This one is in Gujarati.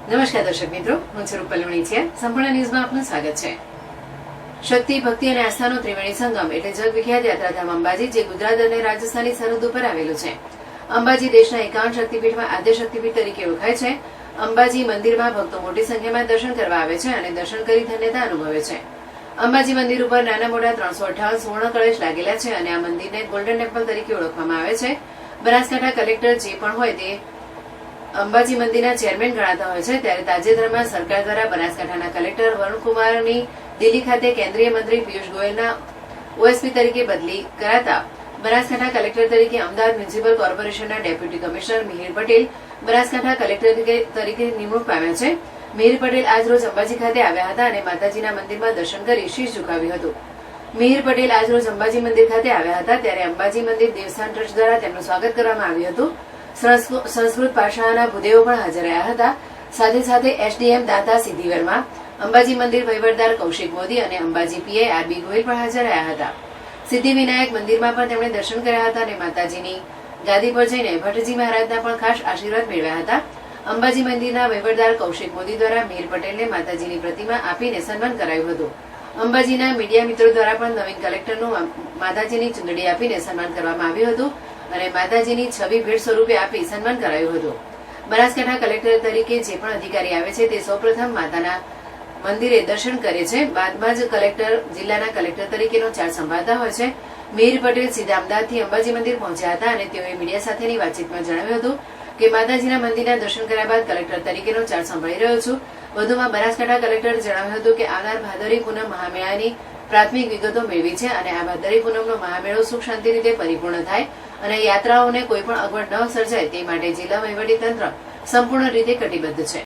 નમસ્કાર દર્શક મિત્રો, હું છું રૂપલ વણીચિયા. સંપૂર્ણ ન્યૂઝમાં આપનું સ્વાગત છે. શક્તિ, ભક્તિ અને આસ્થાનો ત્રિવેણી સંગમ એટલે જગવિખ્યાત યાત્રાધામ અંબાજી, જે ગુજરાત અને રાજસ્થાનની સરહદ ઉપર આવેલું છે. અંબાજી દેશના 51 શક્તિપીઠમાં આદ્ય શક્તિપીઠ તરીકે ઓળખાય છે. અંબાજી મંદિરમાં ભક્તો મોટી સંખ્યામાં દર્શન કરવા આવે છે અને દર્શન કરી ધન્યતા અનુભવે છે. અંબાજી મંદિર ઉપર નાના મોટા 358 સુવર્ણ કળશ લાગેલા છે અને આ મંદિરને ગોલ્ડન ટેમ્પલ તરીકે ઓળખવામાં આવે છે. બનાસકાંઠા કલેક્ટર જે પણ હોય તે અંબાજી મંદિરના ચેરમેન ગણાતા હોય છે. ત્યારે તાજેતરમાં સરકાર દ્વારા બનાસકાંઠાના કલેક્ટર વરુણકુમારની દિલ્હી ખાતે કેન્દ્રીય મંત્રી પિયુષ ગોયલના ઓએસપી તરીકે બદલી કરાતા બનાસકાંઠા કલેક્ટર તરીકે અમદાવાદ મ્યુનિસિપલ કોર્પોરેશનના deputy commissioner Mihir Patel Banaskantha collector તરીકે નિમણૂક પામ્યા છે. મિહિર પટેલ આજરોજ અંબાજી ખાતે આવ્યા હતા અને માતાજીના મંદિરમાં દર્શન કરી શીશ ઝુકાવ્યું હતું. મિહિર પટેલ આજરોજ અંબાજી મંદિર ખાતે આવ્યા હતા ત્યારે અંબાજી મંદિર દેવસ્થાન ટ્રસ્ટ દ્વારા તેમનું સ્વાગત કરવામાં આવ્યું હતું. સંસ્કૃત ભાષાના ભૂદેવો પણ હાજર રહ્યા હતા. સાથે સાથે એસડીએમ દાતા સિદ્ધિ વર્મા, અંબાજી મંદિર વહીવટદાર કૌશિક મોદી અને અંબાજી પીઆઈ આરબી ગોહિલ પણ હાજર રહ્યા હતા. સિદ્ધિ વિનાયક મંદિરમાં પણ તેમણે દર્શન કર્યા હતા અને માતાજીની ગાદી પર જઈને ભટ્ટજી મહારાજના પણ ખાસ આશીર્વાદ મેળવ્યા હતા. અંબાજી મંદિરના વહીવટદાર કૌશિક મોદી દ્વારા મિહિર પટેલને માતાજીની પ્રતિમા આપીને સન્માન કરાયું હતું. અંબાજીના મીડિયા મિત્રો દ્વારા પણ નવીન કલેક્ટરનું માતાજીની ચુંદડી આપીને સન્માન કરવામાં આવ્યું હતું અને માતાજીની છબી ભેટ સ્વરૂપે આપી સન્માન કરાયું હતું. બનાસકાંઠા કલેક્ટર તરીકે જે પણ અધિકારી આવે છે તે સૌપ્રથમ માતાના મંદિરે દર્શન કરે છે. બાદમાં જ કલેક્ટર જિલ્લાના કલેક્ટર તરીકેનો ચાર્જ સંભાળતા હોય છે. મિહિર પટેલ સીધા અમદાવાદથી અંબાજી મંદિર પહોંચ્યા હતા અને તેઓએ મીડિયા સાથેની વાતચીતમાં જણાવ્યું હતું કે માતાજીના મંદિરના દર્શન કર્યા બાદ કલેક્ટર તરીકેનો ચાર્જ સંભાળી રહ્યો છું. વધુમાં બનાસકાંઠા કલેક્ટરે જણાવ્યું હતું કે આવનાર ભાદરવી પૂનમ મહામેળાની પ્રાથમિક વિગતો મેળવી છે અને આ ભાદરવી પૂનમનો મહામેળો સુખ શાંતિ રીતે પરિપૂર્ણ થાય અને યાત્રાઓને કોઈ પણ અગવડ ન સર્જાય તે માટે જિલ્લા વહીવટીતંત્ર સંપૂર્ણ રીતે કટિબદ્ધ છે.